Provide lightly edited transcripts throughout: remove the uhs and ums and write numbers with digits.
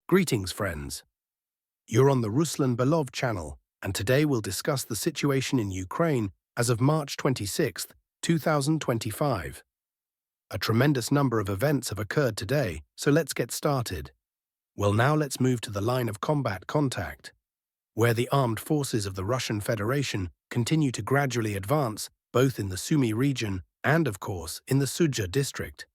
Greetings, friends. You're on the Ruslan Belov channel, and today we'll discuss the situation in Ukraine as of March 26, 2025. A tremendous number of events have occurred today, so let's get started. Well, now let's move to the line of combat contact, where the armed forces of the Russian Federation continue to gradually advance, both in the Sumy region and, of course, in the Sudzha district.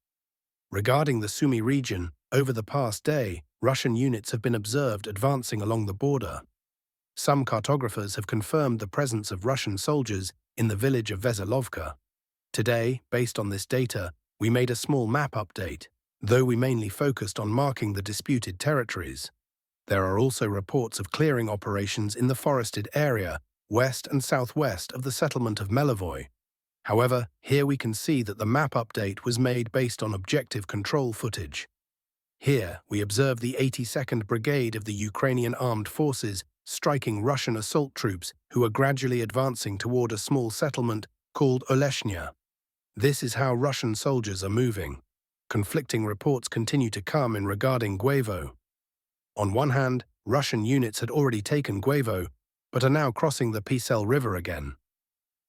Regarding the Sumy region, over the past day, Russian units have been observed advancing along the border. Some cartographers have confirmed the presence of Russian soldiers in the village of Veselovka. Today, based on this data, we made a small map update, though we mainly focused on marking the disputed territories. There are also reports of clearing operations in the forested area, west and southwest of the settlement of Melovoy. However, here we can see that the map update was made based on objective control footage. Here, we observe the 82nd Brigade of the Ukrainian Armed Forces striking Russian assault troops who are gradually advancing toward a small settlement called Oleshnya. This is how Russian soldiers are moving. Conflicting reports continue to come in regarding Guevo. On one hand, Russian units had already taken Guevo, but are now crossing the Pisel River again.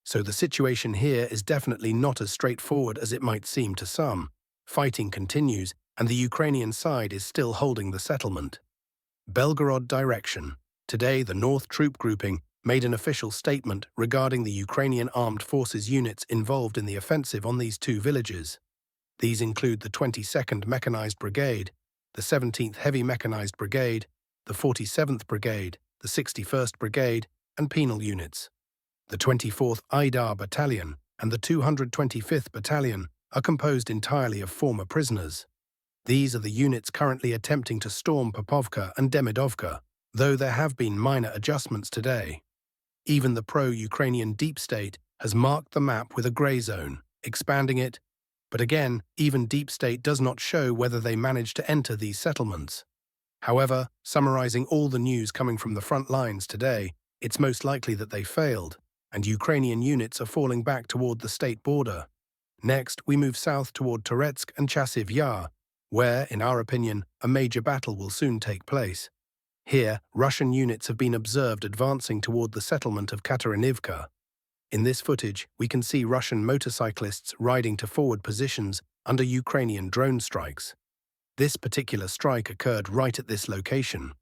So the situation here is definitely not as straightforward as it might seem to some. Fighting continues, and the Ukrainian side is still holding the settlement. Belgorod direction. Today, the North Troop Grouping made an official statement regarding the Ukrainian Armed Forces units involved in the offensive on these two villages. These include the 22nd Mechanized Brigade, the 17th Heavy Mechanized Brigade, the 47th Brigade, the 61st Brigade, and penal units. The 24th Aidar Battalion and the 225th Battalion are composed entirely of former prisoners. These are the units currently attempting to storm Popovka and Demidovka, though there have been minor adjustments today. Even the pro-Ukrainian deep state has marked the map with a grey zone, expanding it, but again, even deep state does not show whether they managed to enter these settlements. However, summarizing all the news coming from the front lines today, it's most likely that they failed, and Ukrainian units are falling back toward the state border. Next, we move south toward Toretsk and Chasiv Yar, where, in our opinion, a major battle will soon take place. Here, Russian units have been observed advancing toward the settlement of Kostiantynivka. In this footage, we can see Russian motorcyclists riding to forward positions under Ukrainian drone strikes. This particular strike occurred right at this location.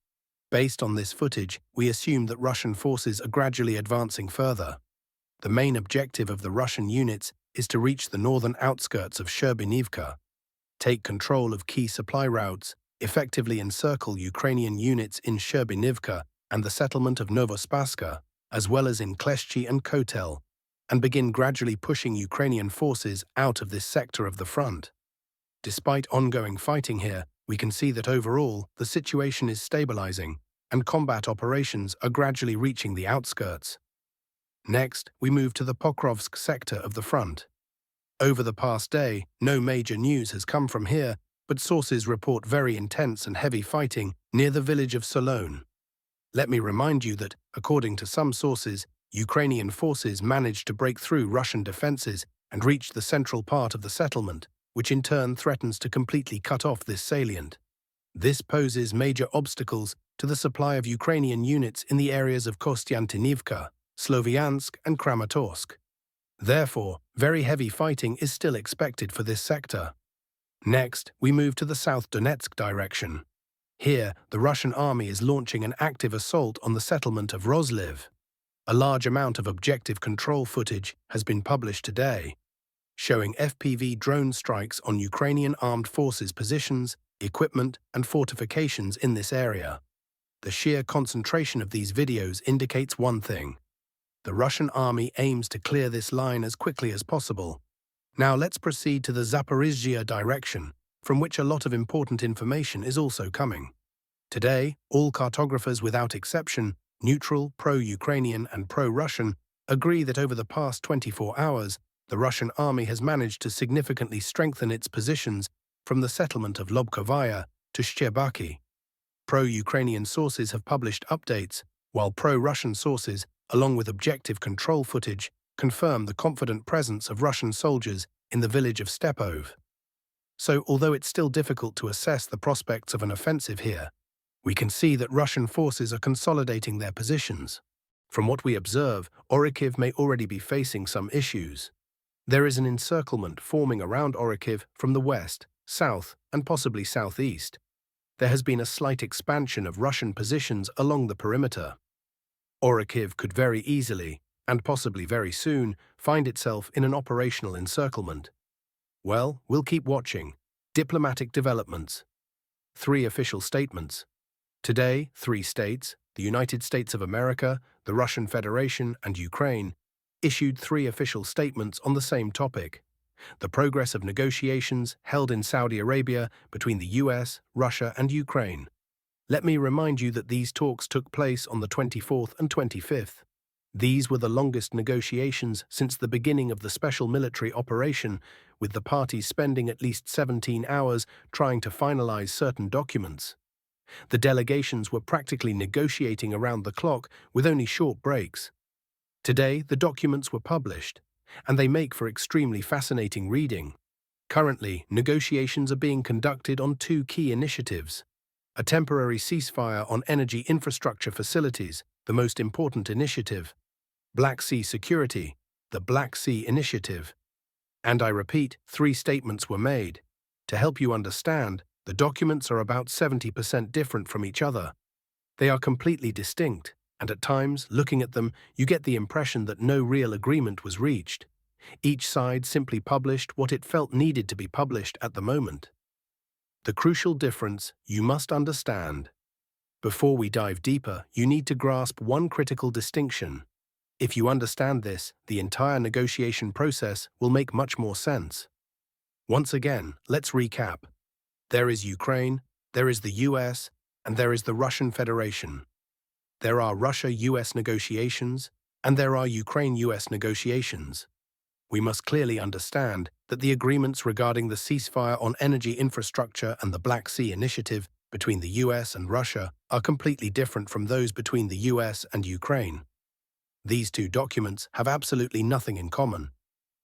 Based on this footage, we assume that Russian forces are gradually advancing further. The main objective of the Russian units is to reach the northern outskirts of Sherbinivka, take control of key supply routes, effectively encircle Ukrainian units in Sherbinivka and the settlement of Novospaska, as well as in Kleshchi and Kotel, and begin gradually pushing Ukrainian forces out of this sector of the front. Despite ongoing fighting here, we can see that overall, the situation is stabilizing, and combat operations are gradually reaching the outskirts. Next, we move to the Pokrovsk sector of the front. Over the past day, no major news has come from here, but sources report very intense and heavy fighting near the village of Solon. Let me remind you that, according to some sources, Ukrainian forces managed to break through Russian defenses and reach the central part of the settlement, which in turn threatens to completely cut off this salient. This poses major obstacles to the supply of Ukrainian units in the areas of Kostiantynivka, Sloviansk, and Kramatorsk. Therefore, very heavy fighting is still expected for this sector. Next, we move to the South Donetsk direction. Here, the Russian army is launching an active assault on the settlement of Rozliv. A large amount of objective control footage has been published today, showing FPV drone strikes on Ukrainian armed forces positions, equipment, and fortifications in this area. The sheer concentration of these videos indicates one thing: the Russian army aims to clear this line as quickly as possible. Now let's proceed to the Zaporizhzhia direction, from which a lot of important information is also coming. Today, all cartographers without exception, neutral, pro-Ukrainian and pro-Russian, agree that over the past 24 hours, the Russian army has managed to significantly strengthen its positions from the settlement of Lobkovaya to Shcherbaki. Pro-Ukrainian sources have published updates, while pro-Russian sources, along with objective control footage, confirm the confident presence of Russian soldiers in the village of Stepov. So, although it's still difficult to assess the prospects of an offensive here, We can see that Russian forces are consolidating their positions. From what we observe, Orikhiv may already be facing some issues. There is an encirclement forming around Orikhiv from the west, south, and possibly southeast. There has been a slight expansion of Russian positions along the perimeter. Orikhiv could very easily, and possibly very soon, find itself in an operational encirclement. Well, we'll keep watching. Diplomatic developments. 3 official statements. Today, 3 states, the United States of America, the Russian Federation, and Ukraine, issued 3 official statements on the same topic: the progress of negotiations held in Saudi Arabia between the US, Russia, and Ukraine. Let me remind you that these talks took place on the 24th and 25th. These were the longest negotiations since the beginning of the special military operation, with the parties spending at least 17 hours trying to finalize certain documents. The delegations were practically negotiating around the clock with only short breaks. Today, the documents were published, and they make for extremely fascinating reading. Currently, negotiations are being conducted on 2 key initiatives: a temporary ceasefire on energy infrastructure facilities, the most important initiative; Black Sea security, the Black Sea Initiative. And I repeat, 3 statements were made. To help you understand, the documents are about 70% different from each other. They are completely distinct, and at times, looking at them, you get the impression that no real agreement was reached. Each side simply published what it felt needed to be published at the moment. The crucial difference you must understand. Before we dive deeper, you need to grasp one critical distinction. If you understand this, the entire negotiation process will make much more sense. Once again, let's recap. There is Ukraine, there is the US, and there is the Russian Federation. There are Russia-US negotiations, and there are Ukraine-US negotiations. We must clearly understand that the agreements regarding the ceasefire on energy infrastructure and the Black Sea Initiative between the US and Russia are completely different from those between the US and Ukraine. These 2 documents have absolutely nothing in common.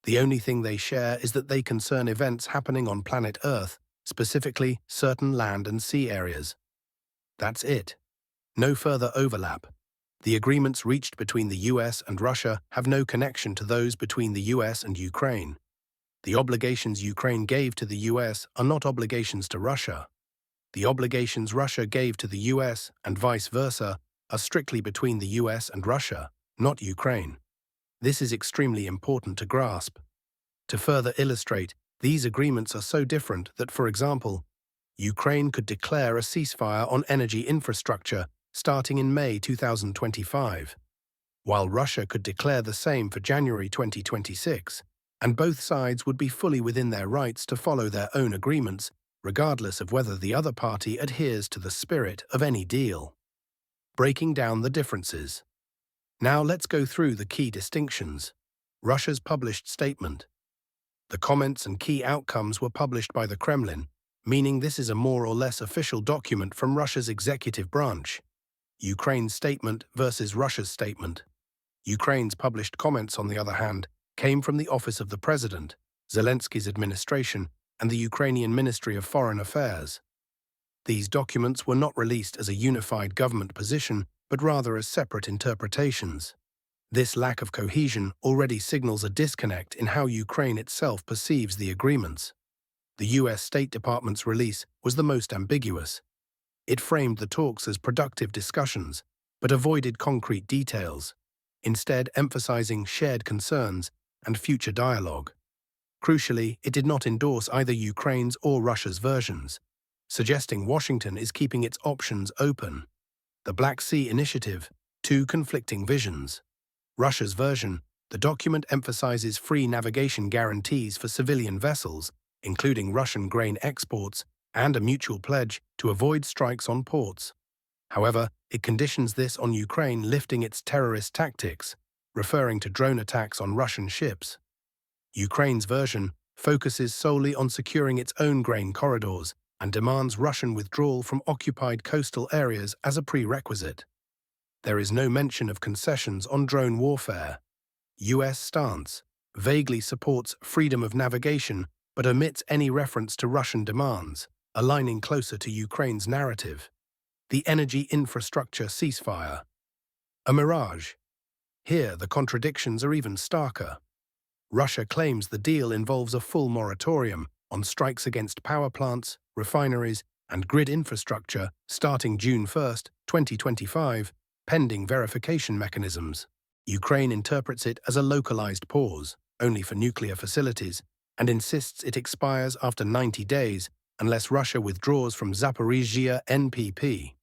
The only thing they share is that they concern events happening on planet Earth, specifically certain land and sea areas. That's it. No further overlap. The agreements reached between the US and Russia have no connection to those between the US and Ukraine. The obligations Ukraine gave to the US are not obligations to Russia. The obligations Russia gave to the US, and vice versa, are strictly between the US and Russia, not Ukraine. This is extremely important to grasp. To further illustrate, these agreements are so different that, for example, Ukraine could declare a ceasefire on energy infrastructure starting in May 2025, while Russia could declare the same for January 2026, and both sides would be fully within their rights to follow their own agreements, regardless of whether the other party adheres to the spirit of any deal. Breaking down the differences. Now let's go through the key distinctions. Russia's published statement. The comments and key outcomes were published by the Kremlin, meaning this is a more or less official document from Russia's executive branch. Ukraine's statement versus Russia's statement. Ukraine's published comments, on the other hand, came from the Office of the President, Zelensky's administration, and the Ukrainian Ministry of Foreign Affairs. These documents were not released as a unified government position, but rather as separate interpretations. This lack of cohesion already signals a disconnect in how Ukraine itself perceives the agreements. The US State Department's release was the most ambiguous. It framed the talks as productive discussions, but avoided concrete details, instead emphasizing shared concerns and future dialogue. Crucially, it did not endorse either Ukraine's or Russia's versions, suggesting Washington is keeping its options open. The Black Sea Initiative, 2 conflicting visions. Russia's version, the document emphasizes free navigation guarantees for civilian vessels, including Russian grain exports, and a mutual pledge to avoid strikes on ports. However, it conditions this on Ukraine lifting its terrorist tactics, referring to drone attacks on Russian ships. Ukraine's version focuses solely on securing its own grain corridors and demands Russian withdrawal from occupied coastal areas as a prerequisite. There is no mention of concessions on drone warfare. US stance vaguely supports freedom of navigation but omits any reference to Russian demands, aligning closer to Ukraine's narrative. the energy infrastructure ceasefire. A mirage. Here, the contradictions are even starker. Russia claims the deal involves a full moratorium on strikes against power plants, refineries, and grid infrastructure starting June 1, 2025, pending verification mechanisms. Ukraine interprets it as a localized pause, only for nuclear facilities, and insists it expires after 90 days unless Russia withdraws from Zaporizhzhia NPP.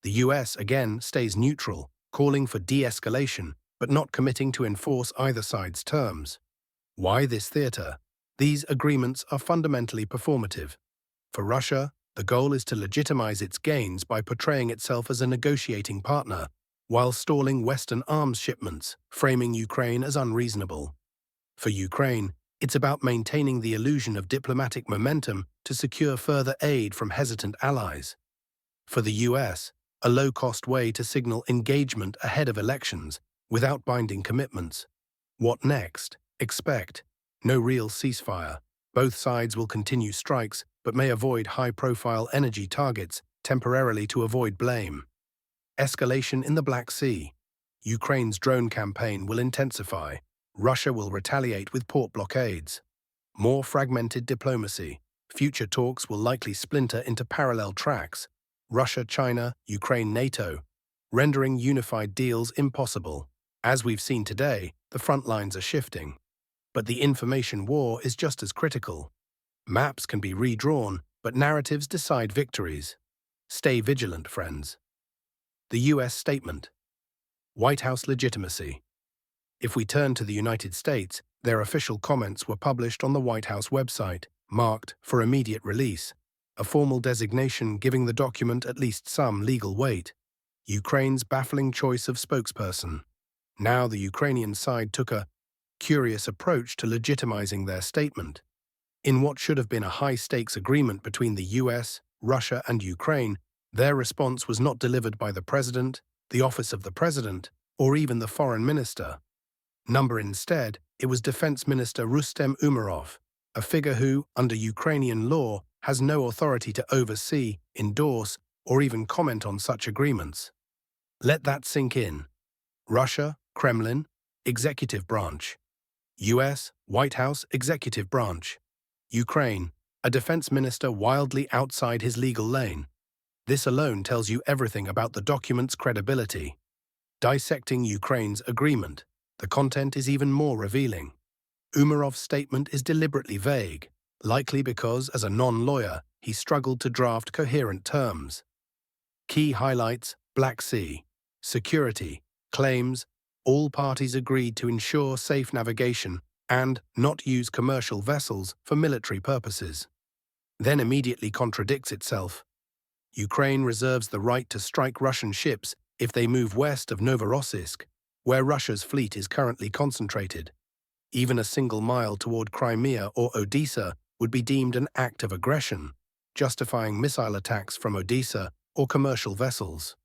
The US again stays neutral, calling for de-escalation, but not committing to enforce either side's terms. Why this theater? These agreements are fundamentally performative. For Russia, the goal is to legitimize its gains by portraying itself as a negotiating partner, while stalling Western arms shipments, framing Ukraine as unreasonable. For Ukraine, it's about maintaining the illusion of diplomatic momentum to secure further aid from hesitant allies. For the US, a low-cost way to signal engagement ahead of elections without binding commitments. What next? Expect no real ceasefire. Both sides will continue strikes but may avoid high-profile energy targets temporarily to avoid blame. Escalation in the Black Sea. Ukraine's drone campaign will intensify. Russia will retaliate with port blockades. More fragmented diplomacy. Future talks will likely splinter into parallel tracks. Russia, China, Ukraine, NATO, rendering unified deals impossible. As we've seen today, the front lines are shifting. But the information war is just as critical. Maps can be redrawn, but narratives decide victories. Stay vigilant, friends. The US statement. White House legitimacy. If we turn to the United States, their official comments were published on the White House website, marked for immediate release, a formal designation giving the document at least some legal weight. Ukraine's baffling choice of spokesperson. Now the Ukrainian side took a curious approach to legitimizing their statement. In what should have been a high-stakes agreement between the US, Russia, and Ukraine, their response was not delivered by the President, the Office of the President, or even the Foreign Minister. Instead, it was Defense Minister Rustem Umerov, a figure who, under Ukrainian law, has no authority to oversee, endorse, or even comment on such agreements. Let that sink in. Russia, Kremlin, Executive Branch. US, White House, Executive Branch. Ukraine, a defense minister wildly outside his legal lane. This alone tells you everything about the document's credibility. Dissecting Ukraine's agreement, the content is even more revealing. Umerov's statement is deliberately vague, likely because, as a non-lawyer, he struggled to draft coherent terms. Key highlights: Black Sea, security, claims, all parties agreed to ensure safe navigation and not use commercial vessels for military purposes. Then immediately contradicts itself. Ukraine reserves the right to strike Russian ships if they move west of Novorossiysk, where Russia's fleet is currently concentrated. Even a single mile toward Crimea or Odessa would be deemed an act of aggression, justifying missile attacks from Odessa or commercial vessels.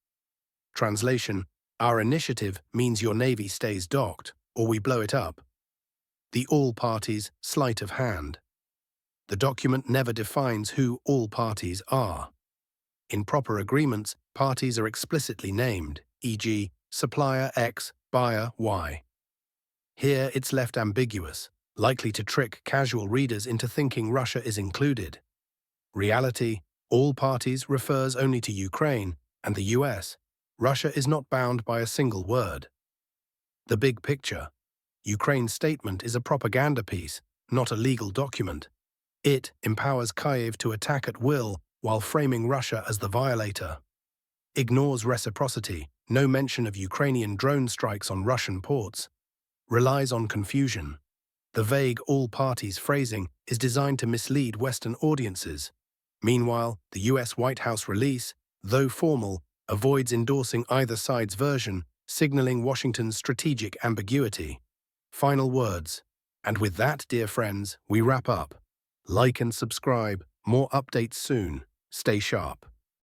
Translation: our initiative means your navy stays docked, or we blow it up. The all parties sleight of hand. The document never defines who all parties are. In proper agreements, parties are explicitly named, e.g., supplier X, buyer Y. Here it's left ambiguous, likely to trick casual readers into thinking Russia is included. Reality: all parties refers only to Ukraine and the US. Russia is not bound by a single word. The big picture. Ukraine's statement is a propaganda piece, not a legal document. It empowers Kyiv to attack at will while framing Russia as the violator. Ignores reciprocity, no mention of Ukrainian drone strikes on Russian ports. Relies on confusion. The vague all-parties phrasing is designed to mislead Western audiences. Meanwhile, the US White House release, though formal, avoids endorsing either side's version, signaling Washington's strategic ambiguity. Final words. And with that, dear friends, we wrap up. Like and subscribe. More updates soon. Stay sharp.